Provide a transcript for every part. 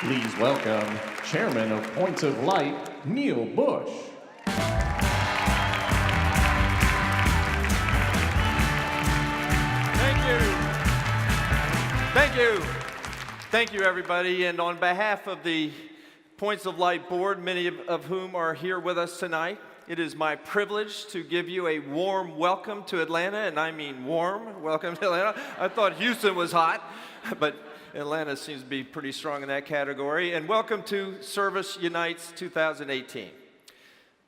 Please welcome Chairman of Points of Light, Neil Bush. Thank you. Thank you. Thank you, everybody. And on behalf of the Points of Light Board, many of whom are here with us tonight, it is my privilege to give you a warm welcome to Atlanta, and I mean warm welcome to Atlanta. I thought Houston was hot, but Atlanta seems to be pretty strong in that category. And welcome to Service Unites 2018.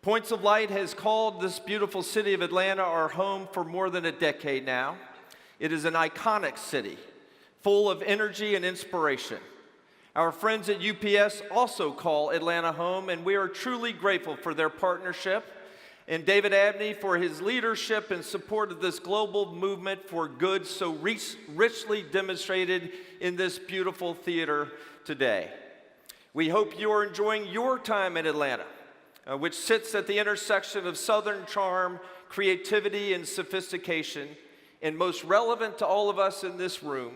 Points of Light has called this beautiful city of Atlanta our home for more than a decade now. It is an iconic city, full of energy and inspiration. Our friends at UPS also call Atlanta home, and we are truly grateful for their partnership, and David Abney for his leadership and support of this global movement for good so richly demonstrated in this beautiful theater today. We hope you are enjoying your time in Atlanta, which sits at the intersection of Southern charm, creativity, and sophistication, and most relevant to all of us in this room,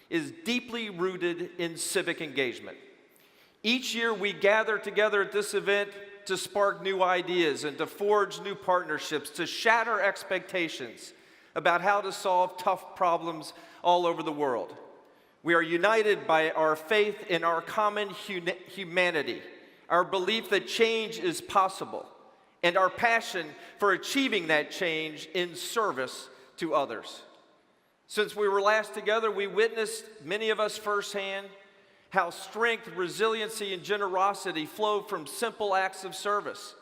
is deeply rooted in civic engagement. Each year we gather together at this event to spark new ideas and to forge new partnerships, to shatter expectations about how to solve tough problems all over the world. We are united by our faith in our common humanity, our belief that change is possible, and our passion for achieving that change in service to others. Since we were last together, we witnessed, many of us firsthand, how strength, resiliency, and generosity flow from simple acts of service.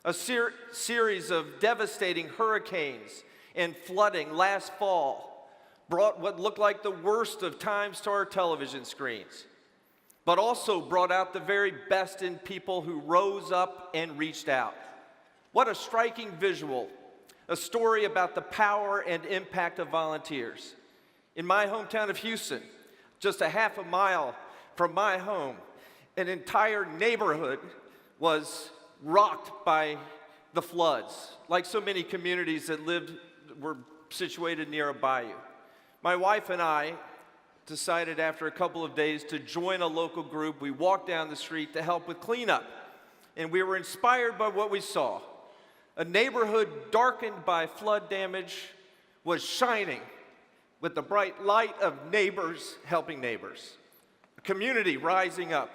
A series of devastating hurricanes and flooding last fall brought what looked like the worst of times to our television screens, but also brought out the very best in people who rose up and reached out. What a striking visual. A story about the power and impact of volunteers. In my hometown of Houston, just a half a mile from my home, an entire neighborhood was rocked by the floods, like so many communities that were situated near a bayou. My wife and I decided after a couple of days to join a local group. We walked down the street to help with cleanup, and we were inspired by what we saw. A neighborhood darkened by flood damage was shining with the bright light of neighbors helping neighbors. A community rising up.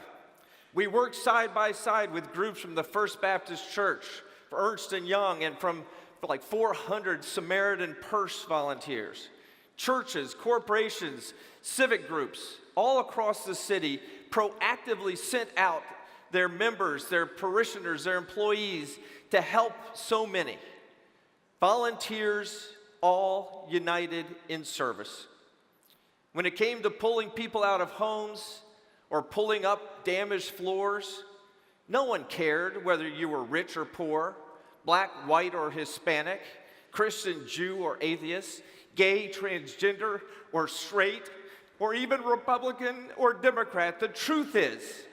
We worked side by side with groups from the First Baptist Church, Ernst & Young, and from like 400 Samaritan Purse volunteers. Churches, corporations, civic groups all across the city proactively sent out their members, their parishioners, their employees to help so many. Volunteers all united in service. When it came to pulling people out of homes or pulling up damaged floors, no one cared whether you were rich or poor, black, white, or Hispanic, Christian, Jew, or atheist, gay, transgender, or straight, or even Republican or Democrat. The truth is,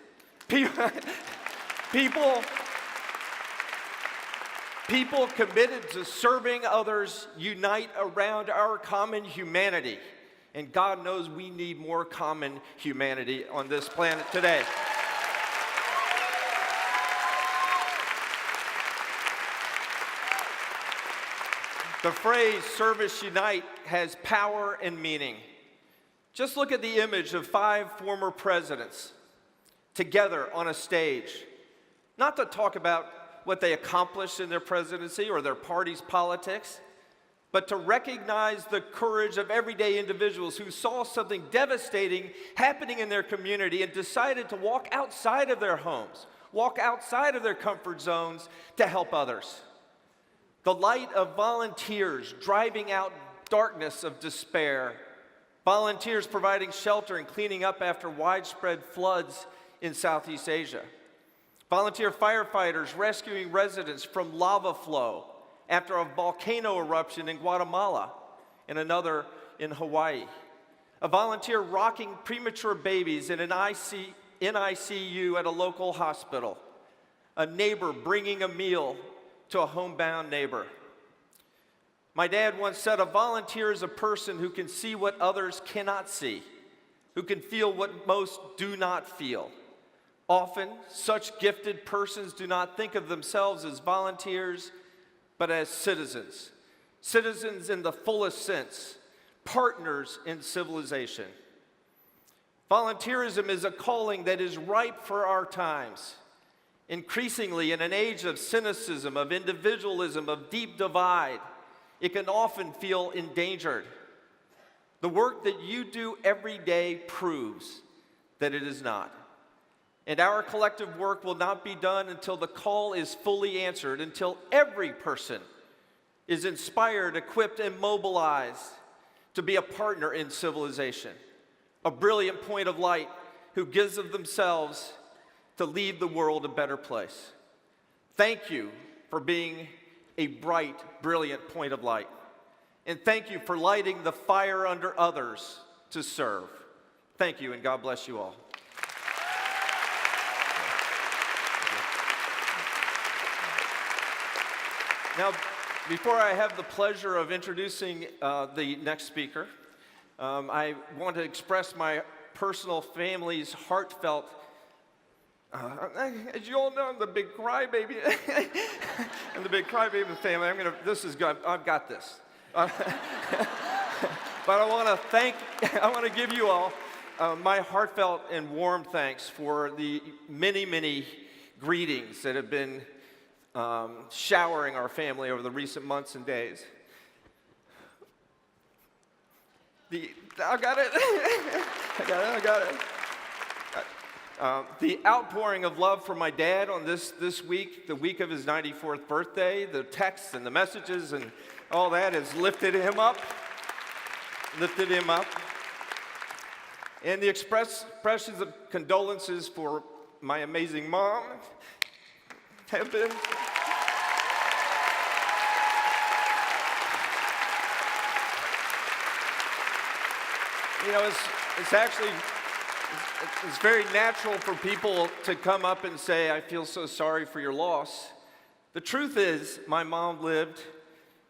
People committed to serving others unite around our common humanity. And God knows we need more common humanity on this planet today. The phrase Service Unite has power and meaning. Just look at the image of 5 former presidents together on a stage, not to talk about what they accomplished in their presidency or their party's politics, but to recognize the courage of everyday individuals who saw something devastating happening in their community and decided to walk outside of their homes, walk outside of their comfort zones to help others. The light of volunteers driving out darkness of despair, volunteers providing shelter and cleaning up after widespread floods in Southeast Asia. Volunteer firefighters rescuing residents from lava flow after a volcano eruption in Guatemala and another in Hawaii. A volunteer rocking premature babies in an NICU at a local hospital. A neighbor bringing a meal to a homebound neighbor. My dad once said, a volunteer is a person who can see what others cannot see, who can feel what most do not feel, Often, such gifted persons do not think of themselves as volunteers, but as citizens. Citizens in the fullest sense, partners in civilization. Volunteerism is a calling that is ripe for our times. Increasingly, in an age of cynicism, of individualism, of deep divide, it can often feel endangered. The work that you do every day proves that it is not. And our collective work will not be done until the call is fully answered, until every person is inspired, equipped, and mobilized to be a partner in civilization, a brilliant point of light who gives of themselves to leave the world a better place. Thank you for being a bright, brilliant point of light. And thank you for lighting the fire under others to serve. Thank you, and God bless you all. Now, before I have the pleasure of introducing the next speaker, I want to express my personal family's heartfelt, as you all know, I'm the big crybaby. I'm the big crybaby family. This is good. I've got this. But I want to give you all my heartfelt and warm thanks for the many, many greetings that have been showering our family over the recent months and days. I got it. The outpouring of love from my dad on this week, the week of his 94th birthday, the texts and the messages and all that has lifted him up. And the expressions of condolences for my amazing mom have been it's very natural for people to come up and say, I feel so sorry for your loss. The truth is, my mom lived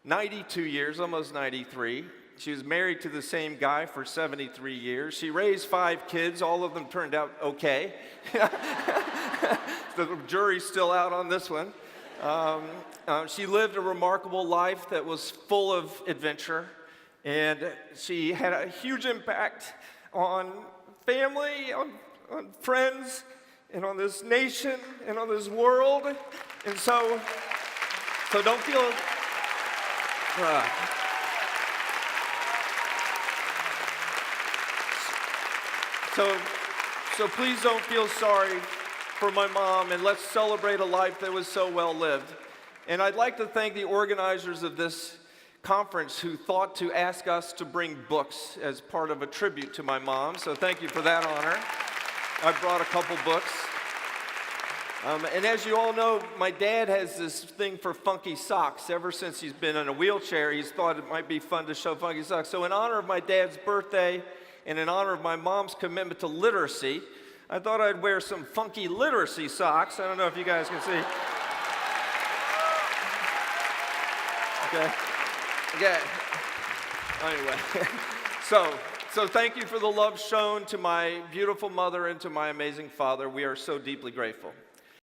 92 years, almost 93. She was married to the same guy for 73 years. She raised 5 kids. All of them turned out okay. The jury's still out on this one. She lived a remarkable life that was full of adventure. And she had a huge impact on family, on friends, and on this nation, and on this world. And so don't feel... So please don't feel sorry for my mom, and let's celebrate a life that was so well lived. And I'd like to thank the organizers of this conference who thought to ask us to bring books as part of a tribute to my mom, so thank you for that honor. I brought a couple books. And as you all know, my dad has this thing for funky socks. Ever since he's been in a wheelchair, he's thought it might be fun to show funky socks. So in honor of my dad's birthday and in honor of my mom's commitment to literacy, I thought I'd wear some funky literacy socks. I don't know if you guys can see. Okay. Anyway, so thank you for the love shown to my beautiful mother and to my amazing father. We are so deeply grateful.